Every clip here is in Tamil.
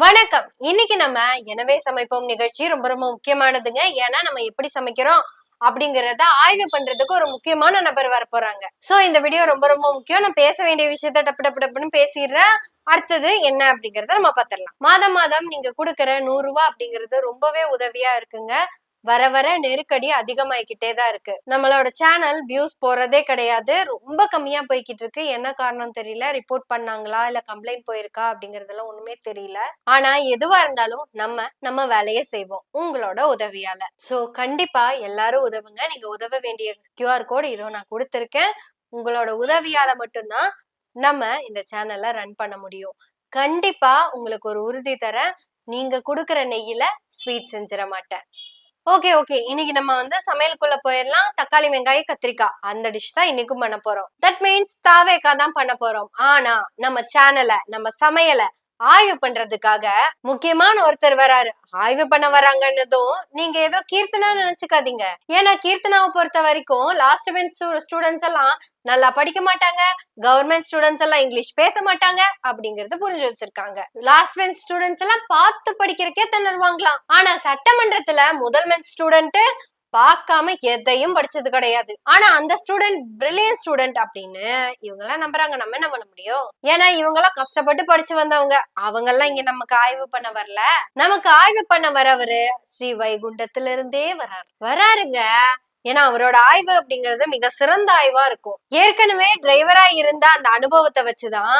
வணக்கம். இன்னைக்கு நம்ம எனவே சமைப்போம் நிகழ்ச்சி ரொம்ப ரொம்ப முக்கியமானதுங்க. ஏன்னா நம்ம எப்படி சமைக்கிறோம் அப்படிங்கறத ஆய்வு பண்றதுக்கு ஒரு முக்கியமான நபர் வர போறாங்க. சோ இந்த வீடியோ ரொம்ப ரொம்ப முக்கியம். நான் பேச வேண்டிய விஷயத்த டப்பு டப்பு டப்புன்னு பேசிடுறேன். அடுத்தது என்ன அப்படிங்கறத நம்ம பாத்திரலாம். மாதம் மாதம் நீங்க கொடுக்கற 100 ரூபாய் அப்படிங்கிறது ரொம்பவே உதவியா இருக்குங்க. வர வர நெருக்கடி அதிகமாயிக்கிட்டே தான் இருக்கு. நம்மளோட சேனல் வியூஸ் போறதே கிடையாது. ரொம்ப கம்மியா போய்கிட்டு இருக்கு. என்ன காரணம் தெரியல. ரிப்போர்ட் பண்ணாங்களா இல்ல கம்ப்ளைண்ட் போயிருக்கா அப்படிங்கறதெல்லாம் ஒண்ணுமே தெரியல. ஆனா எதுவா இருந்தாலும் நம்ம வேலையை செய்வோம் உங்களோட உதவியால. சோ கண்டிப்பா எல்லாரும் உதவுங்க. நீங்க உதவ வேண்டிய QR கோடு இதோ நான் கொடுத்திருக்கேன். உங்களோட உதவியால மட்டும்தான் நம்ம இந்த சேனலை ரன் பண்ண முடியும். கண்டிப்பா உங்களுக்கு ஒரு உறுதி தரேன். நீங்க கொடுக்குற நெய்யில ஸ்வீட் செஞ்சிட மாட்டேன். ஓகே இன்னைக்கு நம்ம சமையலுக்குள்ள போயிடலாம். தக்காளி வெங்காயம் கத்திரிக்காய் அந்த டிஷ் தான் இன்னைக்கும் பண்ண போறோம். தட் மீன்ஸ் தாவேக்கா தான் பண்ண போறோம். ஆனா நம்ம சேனலை நம்ம சமையலை ஆய்வு பண்றதுக்காக முக்கியமான ஒருத்தர் வராரு. ஆய்வு பண்ண வராங்கன்னதும் நீங்க ஏதோ கீர்த்தனா நினைச்சுக்காதீங்க. ஏன்னா கீர்த்தனாவை பொறுத்த வரைக்கும் லாஸ்ட் பெஞ்ச் ஸ்டூடெண்ட்ஸ் எல்லாம் நல்லா படிக்க மாட்டாங்க, கவர்மெண்ட் ஸ்டூடெண்ட்ஸ் எல்லாம் இங்கிலீஷ் பேச மாட்டாங்க அப்படிங்கறது புரிஞ்சு வச்சிருக்காங்க. லாஸ்ட் பெஞ்ச் ஸ்டூடெண்ட்ஸ் எல்லாம் பார்த்து படிக்கிறக்கே திணறுவாங்களாம். ஆனா சட்டமன்றத்துல முதல் பெஞ்ச் ஸ்டூடெண்ட் பார்க்காம எதையும் படிச்சது கிடையாது. ஆனா அந்த ஸ்டூடெண்ட் பிரில்லியன்ட் ஸ்டூடெண்ட் அப்படின்னு இவங்க எல்லாம் நம்புறாங்க. நம்ம என்ன பண்ண முடியும்? ஏன்னா இவங்க எல்லாம் கஷ்டப்பட்டு படிச்சு வந்தவங்க. அவங்க எல்லாம் இங்க நமக்கு ஆய்வு பண்ண வரல. நமக்கு ஆய்வு பண்ண வரவரு ஸ்ரீ வைகுண்டத்துல இருந்தே வராருங்க. ஏன்னா அவரோட ஆய்வு அப்படிங்கிறது மிக சிறந்த ஆய்வா இருக்கும். ஏற்கனவே டிரைவரா இருந்த அந்த அனுபவத்தை வச்சுதான்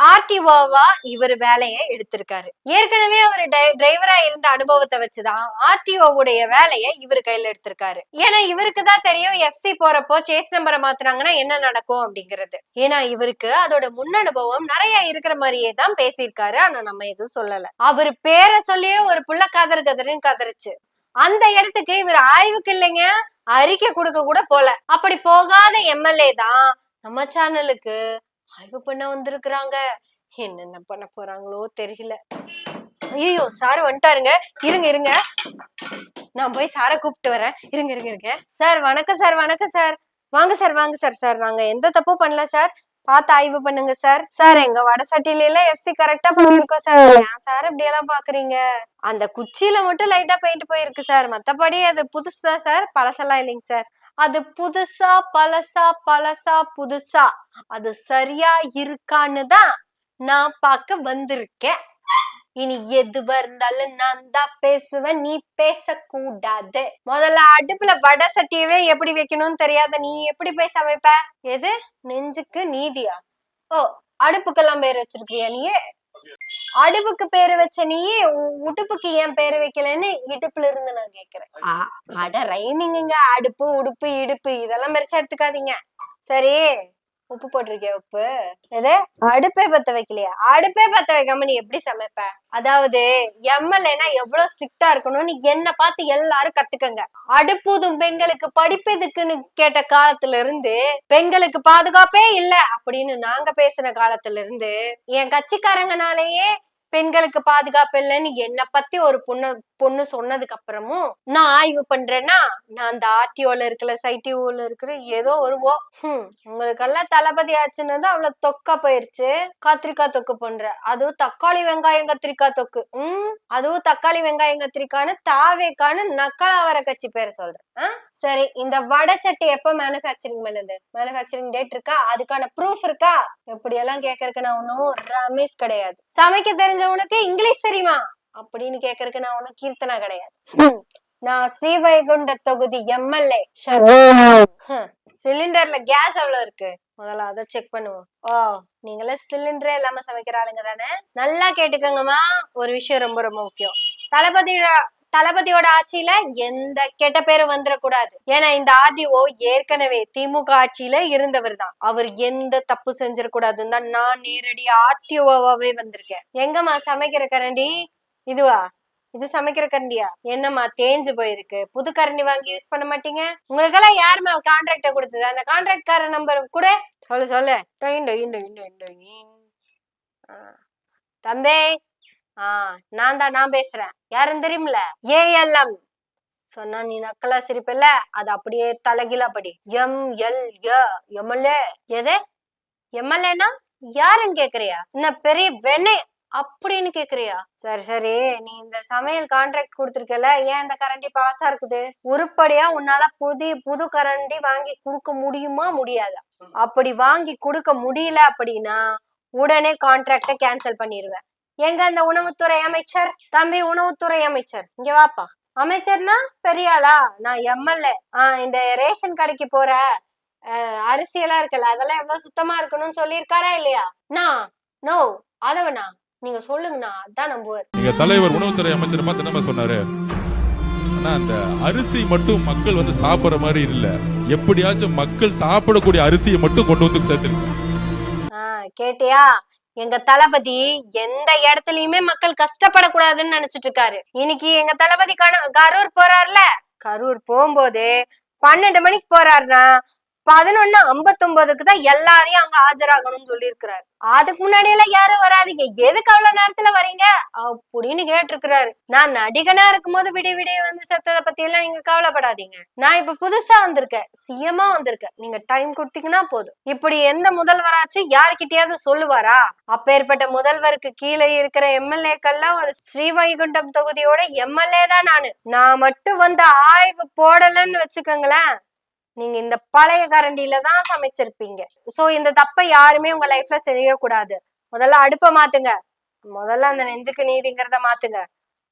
ஆர்டிஓவா இவர் வேலையை எடுத்திருக்காரு. ஏற்கனவே அவர் டிரைவரா இருந்த அனுபவத்தை வச்சுதான் ஆர்டிஓ உடைய வேலையை இவர் கையில எடுத்திருக்காரு. ஏன்னா இவருக்கு தான் தெரியும் FC போறப்போ சேஸ் நம்பரை மாத்துறாங்கன்னா என்ன நடக்கும் அப்படிங்கிறது. ஏன்னா இவருக்கு அதோட முன் அனுபவம் நிறைய இருக்கிற மாதிரியே தான் பேசியிருக்காரு. ஆனா நம்ம எதுவும் சொல்லல. அவரு பேரை சொல்லியே ஒரு புள்ள கதறுன்னு கதறிச்சு. அந்த இடத்துக்கு இவர் ஆய்வுக்கு இல்லைங்க, அறிக்கை கொடுக்க கூட போல. அப்படி போகாத MLA தான் நம்ம சேனலுக்கு ஆய்வு பண்ண வந்திருக்கிறாங்க. என்னென்ன பண்ண போறாங்களோ தெரியல. ஐயோ சார் வந்துட்டாருங்க. இருங்க நான் போய் சாரை கூப்பிட்டு வரேன். இருங்க சார். வணக்கம் சார். வணக்கம் சார். வாங்க சார். சார் நாங்க எந்த தப்பும் பண்ணல சார். பார்த்து ஆய்வு பண்ணுங்க சார். சார் எங்க வடசட்டியில எல்லாம் FC கரெக்டா பண்ணிருக்கோம் சார். ஏன் சார் இப்படி எல்லாம் பாக்குறீங்க? அந்த குச்சியில மட்டும் லைட்டா பெயிண்ட் போயிருக்கு சார். மத்தபடி அது புதுசுதான் சார், பழசெல்லாம் இல்லைங்க சார். அது புதுசா பழசா புதுசா அது சரியா இருக்கான்னு தான் நான் பார்க்க வந்திருக்கேன். இனி எதுவா இருந்தாலும் நான் தான் பேசுவேன், நீ பேசக்கூடாது. முதல்ல அடுப்புல வடை சட்டியவே எப்படி வைக்கணும்னு தெரியாத நீ எப்படி போய் சமைப்ப? எது நெஞ்சுக்கு நீதியா? ஓ, அடுப்புக்கெல்லாம் பேர் வச்சிருக்கியா நீ? அடுப்புக்கு பேரு வச்ச நீ உடுப்புக்கு ஏன் பேரு வைக்கலன்னு இடுப்புல இருந்து நான் கேக்குறேன். அட ரைமிங்க. அடுப்பு உடுப்பு இடுப்பு இதெல்லாம் பெருசா எடுத்துக்காதீங்க. சரி, உப்பு போட்டிருக்கியா? உப்பு எது? அடுப்பே பத்த வைக்கலையா? அடுப்பே பத்த வைக்காம நீ எப்படி சமைப்ப? அதாவது MLAனா எவ்வளவு ஸ்ட்ரிக்டா இருக்கணும்னு என்ன பார்த்து எல்லாரும் கத்துக்கங்க. அடுப்புதும் பெண்களுக்கு படிப்பதுக்குன்னு கேட்ட காலத்துல இருந்து பெண்களுக்கு பாதுகாப்பே இல்ல அப்படின்னு நாங்க பேசின காலத்துல இருந்து என் கட்சிக்காரங்கனாலேயே பெண்களுக்கு பாதுகாப்பு இல்லைன்னு என்ன பத்தி ஒரு பொண்ணு சொன்னதுக்கு அப்புறமும் நான் ஆய்வு பண்றேன்னா நான் அந்த RTOல இருக்கிற சைடிஓல இருக்கிற ஏதோ வருவோம். உங்களுக்கெல்லாம் தளபதி ஆச்சுன்னு தான் அவ்வளவு தொக்கா போயிருச்சு. கத்திரிக்காய் தொக்கு பண்ற, அதுவும் தக்காளி வெங்காயம் கத்திரிக்காய் தொக்கு. அதுவும் தக்காளி வெங்காயம் கத்திரிக்கான்னு தாவேக்கான்னு நக்கலா வர கட்சி பேரை சொல்றேன். சரி, இந்த வடை சட்டி எப்ப மேனுஃபேக்சரிங் பண்ணது? மேனுஃபேக்சரிங் டேட் இருக்கா? அதுக்கான ப்ரூஃப் இருக்கா? எப்படி எல்லாம் கேக்குறதுக்கு நான் ஒன்னும் ரமேஷ் கிடையாது. சமைக்க தெரிஞ்சவனுக்கு இங்கிலீஷ் தெரியுமா அப்படின்னு கேக்குறதுக்கு நான் ஒன்னும் கீர்த்தனா கிடையாது. நான் ஸ்ரீவைகுண்ட தொகுதி MLA. சிலிண்டர்ல கேஸ் எவ்வளவு இருக்கு முதல்ல அதை செக் பண்ணுவோம். ஓ, நீங்களே சிலிண்டரே இல்லாம சமைக்கிற ஆளுங்க தானே? நல்லா கேட்டுக்கோங்கம்மா, ஒரு விஷயம் ரொம்ப ரொம்ப முக்கியம். தளபதியோட ஆட்சியில எந்த கெட்ட பேரும் வந்துடக்கூடாது. ஏன்னா இந்த RDO ஏற்கனவே திமுக ஆட்சியில இருந்தவர் தான். அவர் எந்த தப்பு செஞ்சிடக்கூடாதுன்னு தான் நான் நேரடி RTOவாவே வந்திருக்கேன். எங்கம்மா சமைக்கிற கரண்டி? இதுவா? இது சமைக்கிற கரண்டியா? என்னம்மா தேஞ்சு போயிருக்கு? புது கரண்டி வாங்கி யூஸ் பண்ண மாட்டீங்க? உங்களுக்கெல்லாம் யாருமா கான்ட்ராக்ட கொடுத்தது? அந்த கான்ட்ராக்ட்கார நம்பர் கூட சொல்லு. தம்பி, நான் பேசுறேன். யாருன்னு தெரியுமில? ALM சொன்னா நீ நக்கலா சிரிப்பல்ல, அது அப்படியே தலைகீழா படி. MLA. எது MLAனா யாருன்னு கேக்குறியா? என்ன பெரிய வெண்ணெய் அப்படின்னு கேக்குறியா? சரி சரி, நீ இந்த சமையல் கான்ட்ராக்ட் கொடுத்துருக்கல, ஏன் இந்த கரண்டி பாசா இருக்குது? உருப்படியா உன்னால புது கரண்டி வாங்கி கொடுக்க முடியுமா முடியாதா? அப்படி வாங்கி கொடுக்க முடியல அப்படின்னா உடனே கான்ட்ராக்ட கேன்சல் பண்ணிடுவேன். எங்க அந்த உணவுத்துறை அமைச்சர்? தம்பி உணவுத்துறை அமைச்சர், இங்க வாப்பா. அமைச்சர்னா பெரிய ஆளா? நான் எம்எல்ஏ. இந்த ரேஷன் கடைக்கு போற அரிசி எல்லாம் இருக்குல்ல, அதெல்லாம் எவ்வளவு சுத்தமா இருக்கணும்னு சொல்லியிருக்காரா இல்லையா? நோ அதவனா நீங்க சொல்லுங்கண்ணா, அதான் நம்புவார். நீங்க தலைவர் உணவுத்துறை அமைச்சர் பார்த்து என்ன சொன்னாரு? ஆனா அந்த அரிசி மட்டும் மக்கள் வந்து சாப்பிடுற மாதிரி இல்ல, எப்படியாச்சும் மக்கள் சாப்பிடக்கூடிய அரிசியை மட்டும் கொண்டு வந்து சேர்த்திருக்கோம். கேட்டியா? எங்க தளபதி எந்த இடத்துலயுமே மக்கள் கஷ்டப்படக்கூடாதுன்னு நினைச்சிட்டு இருக்காரு. இன்னைக்கு எங்க தளபதி கரூர் போறாருல, கரூர் போகும்போது 12 மணிக்கு போறாருன்னா 11:59 தான் எல்லாரையும் அங்க ஆஜராகணும்னு சொல்லி இருக்கிறாரு. அதுக்கு முன்னாடி எல்லாம் யாரும் வராதிங்க, எதுக்கு அவ்வளவு நேரத்துல வரீங்க அப்படின்னு கேட்டிருக்கிறாரு. நான் நடிகனா இருக்கும் போது விடிய வந்து செத்ததை பத்தி எல்லாம் நீங்க கவலைப்படாதீங்க. நான் இப்ப புதுசா வந்திருக்கேன், சிஎம்மா வந்திருக்கேன், நீங்க டைம் கொடுத்தீங்கன்னா போதும். இப்படி எந்த முதல்வராச்சும் யாருக்கிட்டயாவது சொல்லுவாரா? அப்பேற்பட்ட முதல்வருக்கு கீழே இருக்கிற எம்எல்ஏக்கள்லாம் ஒரு ஸ்ரீவைகுண்டம் தொகுதியோட எம்எல்ஏ தான் நான் மட்டும் வந்து ஆய்வு போடலன்னு வச்சுக்கோங்களேன், நீங்க இந்த பழைய கரண்டியில தான் சமைச்சிருப்பீங்க. சோ இந்த தப்பை யாருமே உங்க லைஃப்ல செய்யக்கூடாது. முதல்ல அடுப்பை மாத்துங்க, முதல்ல அந்த நெஞ்சுக்கு நீதிங்கிறத மாத்துங்க,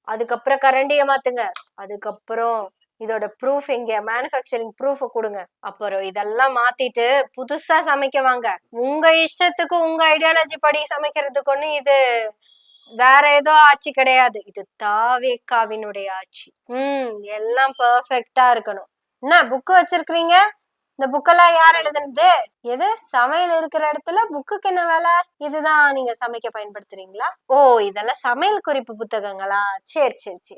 அதுக்கப்புறம் கரண்டிய மாத்துங்க, அதுக்கப்புறம் இதோட ப்ரூஃப் எங்க மேனுஃபேக்சரிங் ப்ரூஃப் கொடுங்க. அப்புறம் இதெல்லாம் மாத்திட்டு புதுசா சமைக்க வாங்க. உங்க இஷ்டத்துக்கு உங்க ஐடியாலஜி படி சமைக்கிறதுக்கு ஒண்ணு இது வேற ஏதோ ஆட்சி கிடையாது, இது தாவேகாவினுடைய ஆட்சி. எல்லாம் பெர்ஃபெக்டா இருக்கணும். என்ன புக்கு வச்சிருக்கீங்க? இந்த புக்கெல்லாம் யார் எழுதுனது? எது சமையல் இருக்கிற இடத்துல புக்குக்கு என்ன வேலை? இதுதான் நீங்க சமைக்க பயன்படுத்துறீங்களா? ஓ, இதெல்லாம் சமையல் குறிப்பு புத்தகங்களா? சரி.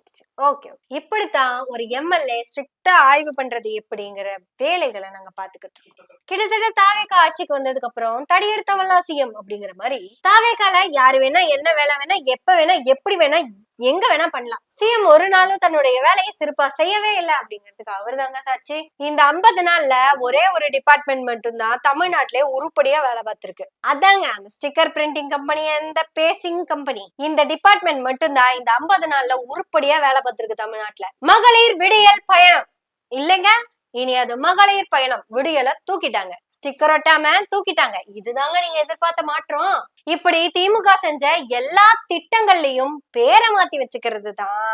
ஓகே. இப்படித்தான் ஒரு எம்எல்ஏ ஸ்ட்ரிக்டா ஆய்வு பண்றது எப்படிங்கிற வேலைகளை நாங்க பாத்துக்கிட்டு இருக்கோம். கிட்டத்தட்ட தாவேகா ஆட்சிக்கு வந்ததுக்கு அப்புறம் தடி எடுத்தவெல்லாம் சிஎம் அப்படிங்கிற மாதிரி தாவேகால யாரு வேணா என்ன வேலை வேணா எப்ப வேணா எப்படி வேணா எங்க வேணா பண்ணலாம். சிஎம் ஒரு நாளும் தன்னுடைய வேலையை சிறப்பா செய்யவே இல்லை அப்படிங்கிறதுக்கு அவர் தாங்க சாட்சி. இந்த 50 நாள்ல ஒரே ஒரு டிபார்ட்மெண்ட் மட்டும் தான் தமிழ்நாட்டிலே உருப்படியா வேலை பார்த்திருக்கு. அதாங்க அந்த ஸ்டிக்கர் பிரிண்டிங் கம்பெனி, அந்த பேஸ்டிங் கம்பெனி. இந்த டிபார்ட்மெண்ட் மட்டும் தான் இந்த 50 நாள்ல உருப்படியா வேலை பார்த்திருக்கு தமிழ்நாட்டுல. மகளிர் விடியல் பயணம் இல்லைங்க, இனி அது மகளிர் பயணம். விடியலை தூக்கிட்டாங்க, ஸ்டிக்கர் ஒட்டாம தூக்கிட்டாங்க. இதுதாங்க நீங்க எதிர்பார்த்த மாற்றம். இப்படி திமுக செஞ்ச எல்லா திட்டங்கள்லயும் பேரை மாத்தி வச்சுக்கிறது தான்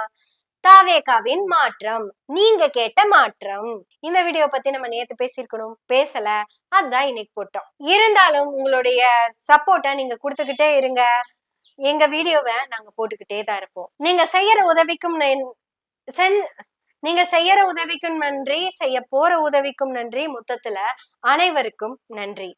தாவேகாவின் மாற்றம். நீங்க கேட்ட மாற்றம். இந்த வீடியோ பத்தி நம்ம நேத்து பேசியிருக்கணும், பேசல, அதுதான் இன்னைக்கு போட்டோம். இருந்தாலும் உங்களுடைய சப்போர்ட்டை நீங்க கொடுத்துக்கிட்டே இருங்க. எங்க வீடியோவை நாங்க போட்டுக்கிட்டே தான் இருப்போம். நீங்க செய்யற உதவிக்கும் நன்றி, செய்ய போற உதவிக்கும் நன்றி. மொத்தத்துல அனைவருக்கும் நன்றி.